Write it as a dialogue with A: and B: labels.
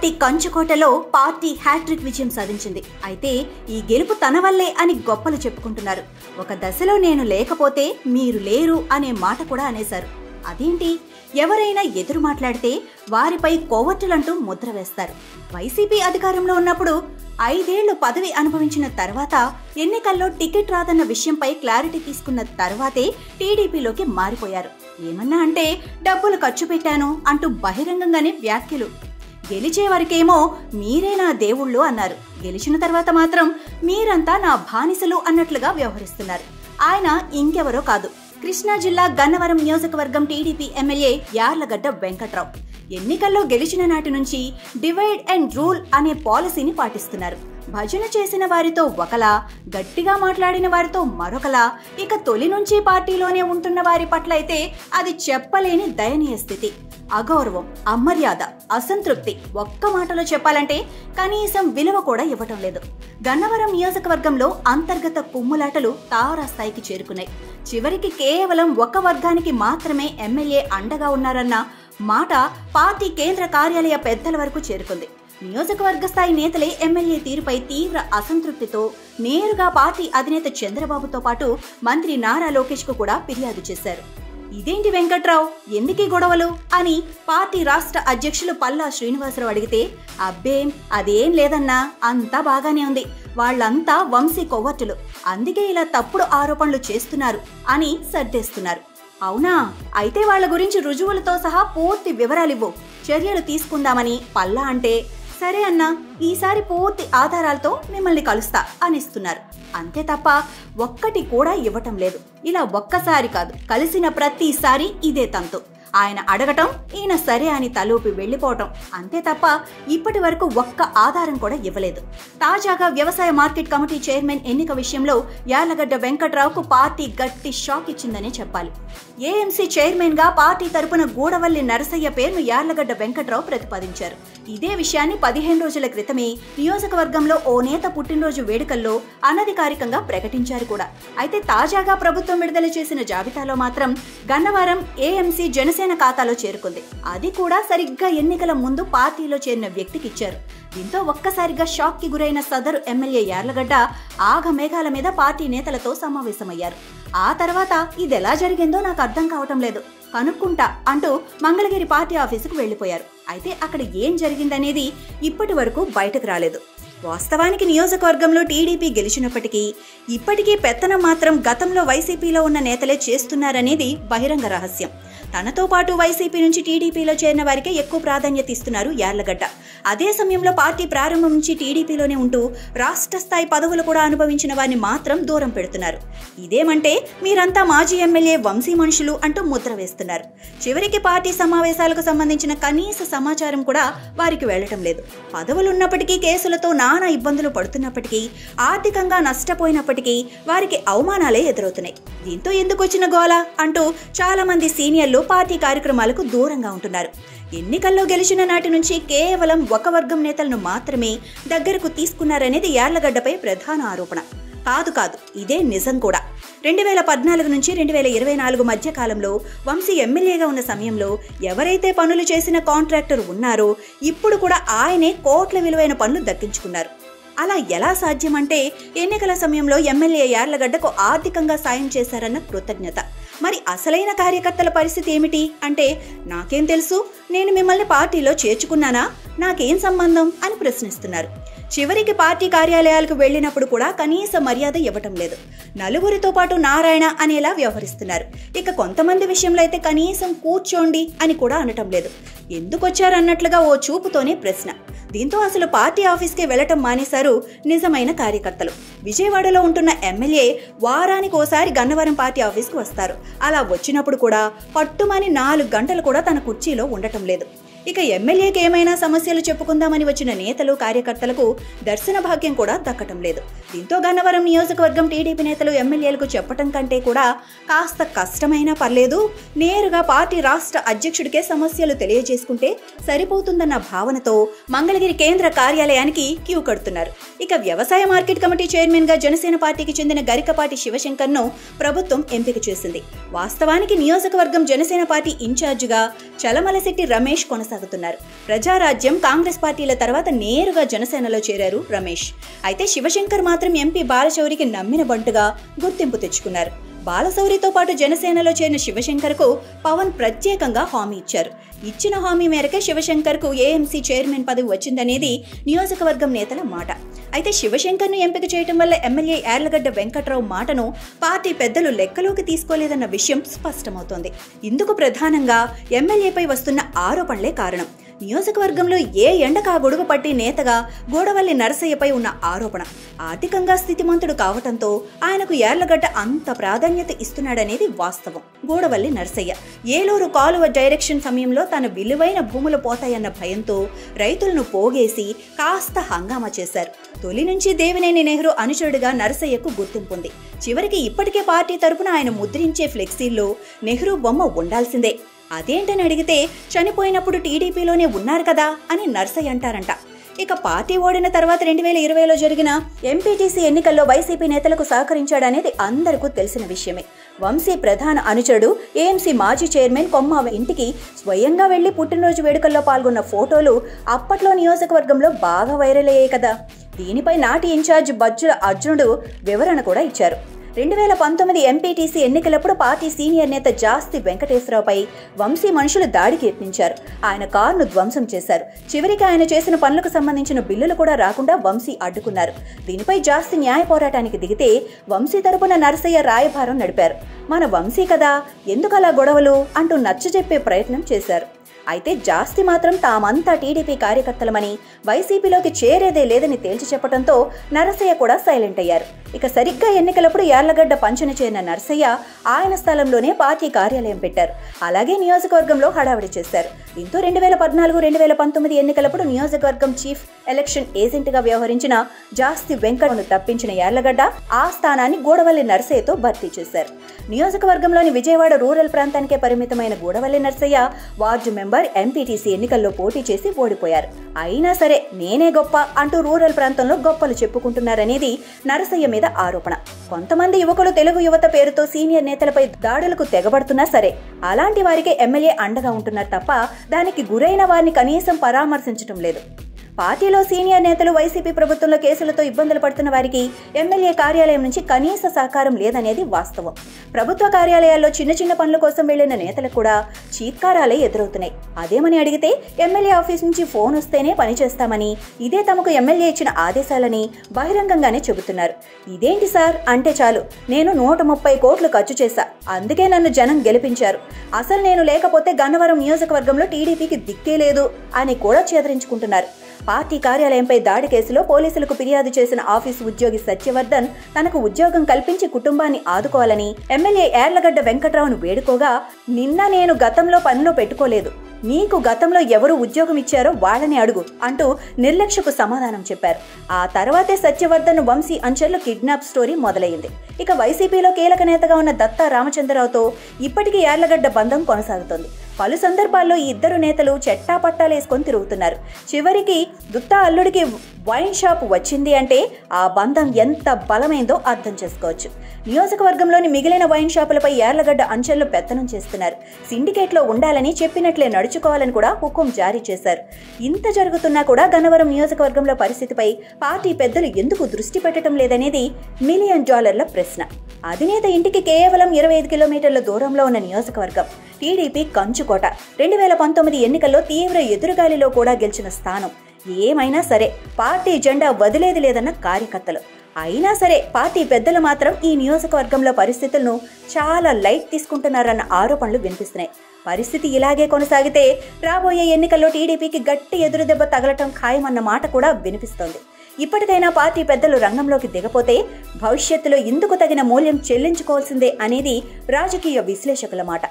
A: Party కంచుకోటలో party hat trick విజయం సాధించింది. అయితే ఈ గెలుపు తన వల్లే అని గొప్పలు చెప్పుకుంటున్నారు. ఒక దశలో నేను లేకపోతే మీరు లేరు అనే మాట కూడా అనేశారు. అదేంటి? ఎవరైనా ఎదురు మాట్లాడితే వారిపై కోవర్టులంటూ ముద్ర వేస్తారు. వైసీపీ అధికారంలో ఉన్నప్పుడు 5 ఏళ్లు పదవి అనుభవించిన తర్వాత ఎన్నికల్లో టికెట్ రాదన్న విషయంపై క్లారిటీ తీసుకున్న తర్వాతే టీడీపీలోకి మారిపోయారు. ఏమన్నా అంటే డబ్బులు ఖర్చు పెట్టాను అంటూ బహిరంగంగానే వ్యాఖ్యలు. గెలిచే వరకేమో మీరే నా దేవుళ్ళు అన్నారు. గెలిచిన తర్వాత మాత్రం మీరంతా నా బానిసలు అన్నట్లుగా వ్యవహరిస్తున్నారు. ఆయన ఇంకెవరో కాదు, కృష్ణా జిల్లా గన్నవరం నియోజకవర్గం టీడీపీ ఎమ్మెల్యే యార్లగడ్డ వెంకట్రావు. ఎన్నికల్లో గెలిచిన నాటి నుంచి డివైడ్ అండ్ రూల్ అనే పాలసీని పాటిస్తున్నారు. భజన చేసిన వారితో ఒకలా, గట్టిగా మాట్లాడిన వారితో మరొకలా, ఇక తొలి నుంచి పార్టీలోనే ఉంటున్న వారి పట్ల అయితే అది చెప్పలేని దయనీయ స్థితి. అగౌరవం, అమర్యాద, అసంతృప్తి, ఒక్క మాటలో చెప్పాలంటే కనీసం విలువ కూడా ఇవ్వటం లేదు. గన్నవరం నియోజకవర్గంలో అంతర్గత కుమ్ములాటలు తారాస్థాయికి చేరుకున్నాయి. చివరికి కేవలం ఒక వర్గానికి మాత్రమే ఎమ్మెల్యే అండగా ఉన్నారన్న మాట పార్టీ కేంద్ర కార్యాలయ పెద్దల వరకు చేరుకుంది. నియోజకవర్గ స్థాయి నేతలే ఎమ్మెల్యే తీరుపై తీవ్ర అసంతృప్తితో నేరుగా పార్టీ అధినేత చంద్రబాబుతో పాటు మంత్రి నారా లోకేష్ కు కూడా ఫిర్యాదు చేశారు. ఇదేంటి వెంకట్రావు, ఎందుకీ గొడవలు అని పార్టీ రాష్ట్ర అధ్యక్షులు పల్లా శ్రీనివాసరావు అడిగితే, అబ్బేం అదేం లేదన్నా, అంతా బాగానే ఉంది, వాళ్లంతా వంశీ కొవ్వొత్తులు, అందుకే ఇలా తప్పుడు ఆరోపణలు చేస్తున్నారు అని సర్దేస్తున్నారు. అవునా? అయితే వాళ్ల గురించి రుజువులతో సహా పూర్తి వివరాలివ్వు, చర్యలు తీసుకుందామని పల్లా అంటే, సరే అన్నా, ఈసారి పూర్తి ఆధారాలతో మిమ్మల్ని కలుస్తా అనిస్తున్నారు. అంతే తప్ప ఒక్కటి కూడా ఇవ్వటం లేదు. ఇలా ఒక్కసారి కాదు, కలిసిన ప్రతిసారి ఇదే తంతు. ఆయన అడగటం, ఈయన సరే అని తలూపి వెళ్లిపోవటం, అంతే తప్ప ఇప్పటి వరకు ఒక్క ఆధారం కూడా ఇవ్వలేదు. తాజాగా వ్యవసాయ మార్కెట్ కమిటీ చైర్మన్ ఎన్నిక విషయంలో యార్లగడ్డ వెంకట్రావుకు పార్టీ గట్టి షాక్ ఇచ్చిందనే చెప్పాలి. ఏఎంసీ చైర్మన్ గా పార్టీ తరపున గూడవల్లి నరసయ్య పేరును యార్లగడ్డ వెంకట్రావు ప్రతిపాదించారు. ఇదే విషయాన్ని 15 రోజుల క్రితమే నియోజకవర్గంలో ఓ నేత పుట్టినరోజు వేడుకల్లో అనధికారికంగా ప్రకటించారు కూడా. అయితే తాజాగా ప్రభుత్వం విడుదల చేసిన జాబితాలో మాత్రం గన్నవరం ఏఎంసీ జనసేన ఖాతాలో చేరుకుంది. అది కూడా సరిగ్గా ఎన్నికల ముందు పార్టీలో చేరిన వ్యక్తికి ఇచ్చారు. దీంతో ఒక్కసారిగా షాక్ కి గురైన సదరు ఎమ్మెల్యే యార్లగడ్డ ఆగమేఘాల మీద పార్టీ నేతలతో సమావేశమయ్యారు. ఆ తర్వాత ఇదెలా జరిగిందో నాకు అర్థం కావటం లేదు, కనుక్కుంటా అంటూ మంగళగిరి పార్టీ ఆఫీసుకు వెళ్లిపోయారు. అయితే అక్కడ ఏం జరిగిందనేది ఇప్పటి వరకు బయటకు రాలేదు. వాస్తవానికి నియోజకవర్గంలో టీడీపీ గెలిచినప్పటికీ ఇప్పటికీ పెత్తనం మాత్రం గతంలో వైసీపీలో ఉన్న నేతలే చేస్తున్నారనేది బహిరంగ రహస్యం. తనతో పాటు వైసీపీ నుంచి టీడీపీలో చేరిన వారికే ఎక్కువ ప్రాధాన్యత ఇస్తున్నారు యార్లగడ్డ. అదే సమయంలో పార్టీ ప్రారంభం నుంచి టీడీపీలోనే ఉంటూ రాష్ట్ర స్థాయి పదవులు కూడా అనుభవించిన వారిని మాత్రం దూరం పెడుతున్నారు. ఇదేమంటే మీరంతా మాజీ ఎమ్మెల్యే వంశీ మనుషులు అంటూ ముద్ర వేస్తున్నారు. చివరికి పార్టీ సమావేశాలకు సంబంధించిన కనీస సమాచారం కూడా వారికి వెళ్లటం లేదు. పదవులున్నప్పటికీ, కేసులతో నానా ఇబ్బందులు పడుతున్నప్పటికీ, ఆర్థికంగా నష్టపోయినప్పటికీ వారికి అవమానాలే ఎదురవుతున్నాయి. దీంతో ఎందుకు వచ్చిన గోల అంటూ చాలా మంది సీనియర్లు పార్టీ కార్యక్రమాలకు దూరంగా ఉంటున్నారు. ఎన్నికల్లో గెలిచిన నాటి నుంచి కేవలం ఒక వర్గం నేతలను మాత్రమే దగ్గరకు తీసుకున్నారనేది యార్లగడ్డపై ప్రధాన ఆరోపణ. కాదు, ఇదే నిజం కూడా. 2014 నుంచి 2024 మధ్య కాలంలో వంశీ ఎమ్మెల్యేగా ఉన్న సమయంలో ఎవరైతే పనులు చేసిన కాంట్రాక్టర్ ఉన్నారో ఇప్పుడు కూడా ఆయనే కోట్ల విలువైన పనులు దక్కించుకున్నారు. అలా ఎలా సాధ్యమంటే ఎన్నికల సమయంలో ఎమ్మెల్యే యార్లగడ్డకు ఆర్థికంగా సాయం చేశారన్న కృతజ్ఞత. మరి అసలైన కార్యకర్తల పరిస్థితి ఏమిటి అంటే, నాకేం తెలుసు, నేను మిమ్మల్ని పార్టీలో చేర్చుకున్నానా, నాకేం సంబంధం అని ప్రశ్నిస్తున్నారు. చివరికి పార్టీ కార్యాలయాలకు వెళ్లినప్పుడు కూడా కనీస మర్యాద ఇవ్వటం లేదు. నలుగురితో పాటు నారాయణ అనేలా వ్యవహరిస్తున్నారు. ఇక కొంతమంది విషయంలో అయితే కనీసం కూర్చోండి అని కూడా అనటం లేదు. ఎందుకొచ్చారన్నట్లుగా ఓ చూపుతోనే ప్రశ్న. దీంతో అసలు పార్టీ ఆఫీస్కే వెళ్లటం మానేశారు నిజమైన కార్యకర్తలు. విజయవాడలో ఉంటున్న ఎమ్మెల్యే వారానికి ఓసారి గన్నవరం పార్టీ ఆఫీస్కు వస్తారు. అలా వచ్చినప్పుడు కూడా పట్టుమని 4 గంటలు కూడా తన కుర్చీలో ఉండటం లేదు. ఇక ఎమ్మెల్యేకి ఏమైనా సమస్యలు చెప్పుకుందామని వచ్చిన నేతలు, కార్యకర్తలకు దర్శన భాగ్యం కూడా దక్కటం లేదు. దీంతో గన్నవరం నియోజకవర్గం టీడీపీ నేతలు ఎమ్మెల్యేలకు చెప్పటం కంటే కూడా కాస్త కష్టమైనా పర్లేదు, నేరుగా పార్టీ రాష్ట్ర అధ్యక్షుడికే సమస్యలు తెలియజేసుకుంటే సరిపోతుందన్న భావనతో మంగళగిరి కేంద్ర కార్యాలయానికి క్యూ కడుతున్నారు. ఇక వ్యవసాయ మార్కెట్ కమిటీ చైర్మన్ గా జనసేన పార్టీకి చెందిన గరికపాటి శివశంకర్ ను ప్రభుత్వం ఎంపిక చేసింది. వాస్తవానికి నియోజకవర్గం జనసేన పార్టీ ఇన్ఛార్జిగా చలమలశెట్టి రమేష్ కొనసాగుతున్నారు. కొనసాగుతున్నారు. ప్రజారాజ్యం, కాంగ్రెస్ పార్టీల తర్వాత నేరుగా జనసేనలో చేరారు రమేష్. అయితే శివశంకర్ మాత్రం ఎంపీ బాలశౌరికి నమ్మిన బంటుగా గుర్తింపు తెచ్చుకున్నారు. బాలశౌరితో పాటు జనసేనలో చేరిన శివశంకర్కు పవన్ ప్రత్యేకంగా హామీ ఇచ్చారు. ఇచ్చిన హామీ మేరకే శివశంకర్కు ఏఎంసీ చైర్మన్ పదవి వచ్చిందనేది నియోజకవర్గం నేతల మాట. అయితే శివశంకర్ను ఎంపిక చేయడం వల్ల ఎమ్మెల్యే యార్లగడ్డ వెంకట్రావు మాటను పార్టీ పెద్దలు లెక్కలోకి తీసుకోలేదన్న విషయం స్పష్టమవుతోంది. ఇందుకు ప్రధానంగా ఎమ్మెల్యేపై వస్తున్న ఆరోపణలే కారణం. నియోజకవర్గంలో ఏ ఎండకా గొడుగు పట్టి నేతగా గూడవల్లి నరసయ్యపై ఉన్న ఆరోపణ. ఆర్థికంగా స్థితిమంతుడు కావటంతో ఆయనకు యార్లగడ్డ అంత ప్రాధాన్యత ఇస్తున్నాడనేది వాస్తవం. గూడవల్లి నరసయ్య ఏలూరు కాలువ డైరెక్షన్ సమయంలో తన విలువైన భూములు పోతాయన్న భయంతో రైతులను పోగేసి కాస్త హంగామా చేశారు. తొలి నుంచి దేవినేని నెహ్రూ అనుచరుడిగా నరసయ్యకు గుర్తింపుంది. చివరికి ఇప్పటికే పార్టీ తరపున ఆయన ముద్రించే ఫ్లెక్సీల్లో నెహ్రూ బొమ్మ ఉండాల్సిందే. అదేంటని అడిగితే చనిపోయినప్పుడు టీడీపీలోనే ఉన్నారు కదా అని నర్సయ్య అంటారంట. ఇక పార్టీ ఓడిన తర్వాత 2020లో జరిగిన ఎంపీటీసీ ఎన్నికల్లో వైసీపీ నేతలకు సహకరించాడనేది అందరికీ తెలిసిన విషయమే. వంశీ ప్రధాన అనుచరుడు ఏఎంసీ మాజీ చైర్మన్ కొమ్మ ఇంటికి స్వయంగా వెళ్లి పుట్టినరోజు వేడుకల్లో పాల్గొన్న ఫోటోలు అప్పట్లో నియోజకవర్గంలో బాగా వైరల్ అయ్యాయి కదా. దీనిపై నాటి ఇన్ఛార్జ్ బజ్జుల అర్జునుడు వివరణ కూడా ఇచ్చారు. 2019 ఎంపీటీసీ ఎన్నికలప్పుడు పార్టీ సీనియర్ నేత జాస్తి వెంకటేశ్వరరావుపై వంశీ మనుషులు దాడికి యత్నించారు. ఆయన కారును ధ్వంసం చేశారు. చివరికి ఆయన చేసిన పనులకు సంబంధించిన బిల్లులు కూడా రాకుండా వంశీ అడ్డుకున్నారు. దీనిపై జాస్తి న్యాయ పోరాటానికి దిగితే వంశీ తరపున నరసయ్య రాయభారం నడిపారు. మన వంశీ కదా, ఎందుకలా గొడవలు అంటూ నచ్చజెప్పే ప్రయత్నం చేశారు. అయితే జాస్తి మాత్రం తామంతా టీడీపీ కార్యకర్తలమని, వైసీపీలోకి చేరేదే లేదని తేల్చి చెప్పడంతో నరసయ్య కూడా సైలెంట్ అయ్యారు. ఇక సరిగ్గా ఎన్నికలప్పుడు యార్లగడ్డ పంచన చేరిన నరసయ్య ఆయన స్థలంలోనే పార్టీ కార్యాలయం పెట్టారు. అలాగే నియోజకవర్గంలో హడావిడి చేశారు. దీంతో 2014-2019 ఎన్నికలప్పుడు నియోజకవర్గం చీఫ్ ఎలక్షన్ ఏజెంట్గా వ్యవహరించిన జాస్తి వెంకటను తప్పించిన యార్లగడ్డ ఆ స్థానాన్ని గూడవల్లి నరసయ్యతో భర్తీ చేశారు. నియోజకవర్గంలోని విజయవాడ రూరల్ ప్రాంతానికే పరిమితమైన Gudavalli Narasayya ward member MPTC ఎన్నికల్లో పోటీ చేసి ఓడిపోయారు. అయినా సరే నేనే గొప్ప అంటూ రూరల్ ప్రాంతంలో గొప్పలు చెప్పుకుంటున్నారనేది నరసయ్య మీద ఆరోపణ. కొంతమంది యువకులు తెలుగు యువత పేరుతో సీనియర్ నేతలపై దాడులకు తెగబడుతున్నా సరే అలాంటి వారికి ఎమ్మెల్యే అండగా ఉంటున్నారు తప్ప దానికి గురైన వారిని కనీసం పరామర్శించడం లేదు. పార్టీలో సీనియర్ నేతలు వైసీపీ ప్రభుత్వంలో కేసులతో ఇబ్బందులు పడుతున్న వారికి ఎమ్మెల్యే కార్యాలయం నుంచి కనీస సహకారం లేదనేది వాస్తవం. ప్రభుత్వ కార్యాలయాల్లో చిన్న చిన్న పనుల కోసం వెళ్లిన నేతలకు కూడా చీత్కారాలే ఎదురవుతున్నాయి. అదేమని అడిగితే ఎమ్మెల్యే ఆఫీస్ నుంచి ఫోన్ వస్తేనే పనిచేస్తామని, ఇదే తమకు ఎమ్మెల్యే ఇచ్చిన ఆదేశాలని బహిరంగంగానే చెబుతున్నారు. ఇదేంటి సార్ అంటే చాలు, నేను 130 కోట్లు ఖర్చు చేశా, అందుకే నన్ను జనం గెలిపించారు, అసలు నేను లేకపోతే గన్నవరం నియోజకవర్గంలో టీడీపీకి దిక్కే లేదు అని కూడా చేదరించుకుంటున్నారు. పార్టీ కార్యాలయంపై దాడి కేసులో పోలీసులకు ఫిర్యాదు చేసిన ఆఫీసు ఉద్యోగి సత్యవర్ధన్ తనకు ఉద్యోగం కల్పించి కుటుంబాన్ని ఆదుకోవాలని ఎమ్మెల్యే యార్లగడ్డ వెంకట్రావును వేడుకోగా, నిన్న నేను గతంలో పనిలో పెట్టుకోలేదు, నీకు గతంలో ఎవరు ఉద్యోగం ఇచ్చారో వాళ్ళని అడుగు అంటూ నిర్లక్ష్యపు సమాధానం చెప్పారు. ఆ తర్వాతే సత్యవర్ధన్ వంశీ అంచెల్లో కిడ్నాప్ స్టోరీ మొదలైంది. ఇక వైసీపీలో కీలక నేతగా ఉన్న దత్తా రామచంద్రరావుతో ఇప్పటికీ యార్లగడ్డ బంధం కొనసాగుతోంది. పలు సందర్భాల్లో ఈ ఇద్దరు నేతలు చెట్టాపట్టాలేసుకొని తిరుగుతున్నారు. చివరికి దుత్తా అల్లుడికి వైన్ షాప్ వచ్చింది అంటే ఆ బంధం ఎంత బలమైందో అర్థం చేసుకోవచ్చు. నియోజకవర్గంలోని మిగిలిన వైన్ షాపులపై యార్లగడ్డ అంచెల్లో పెత్తనం చేస్తున్నారు. సిండికేట్లో ఉండాలని చెప్పినట్లే నడుచుకోవాలని కూడా హుకుం జారీ చేశారు. ఇంత జరుగుతున్నా కూడా గన్నవరం నియోజకవర్గంలో పరిస్థితిపై పార్టీ పెద్దలు ఎందుకు దృష్టి పెట్టడం లేదనేది $1 మిలియన్ ప్రశ్న. అధినేత ఇంటికి కేవలం 25 కిలోమీటర్ల దూరంలో ఉన్న నియోజకవర్గం టీడీపీ కంచుకోట. 2019 ఎన్నికల్లో తీవ్ర ఎదురుగాలిలో కూడా గెలిచిన స్థానం. ఏమైనా సరే పార్టీ జెండా వదిలేది లేదన్న కార్యకర్తలు. అయినా సరే పార్టీ పెద్దలు మాత్రం ఈ నియోజకవర్గంలో పరిస్థితులను చాలా లైట్ తీసుకుంటున్నారన్న ఆరోపణలు వినిపిస్తున్నాయి. పరిస్థితి ఇలాగే కొనసాగితే రాబోయే ఎన్నికల్లో టీడీపీకి గట్టి ఎదురుదెబ్బ తగలటం ఖాయమన్న మాట కూడా వినిపిస్తోంది. ఇప్పటికైనా పార్టీ పెద్దలు రంగంలోకి దిగపోతే భవిష్యత్తులో ఇందుకు తగిన మూల్యం చెల్లించుకోవాల్సిందే అనేది రాజకీయ విశ్లేషకుల మాట.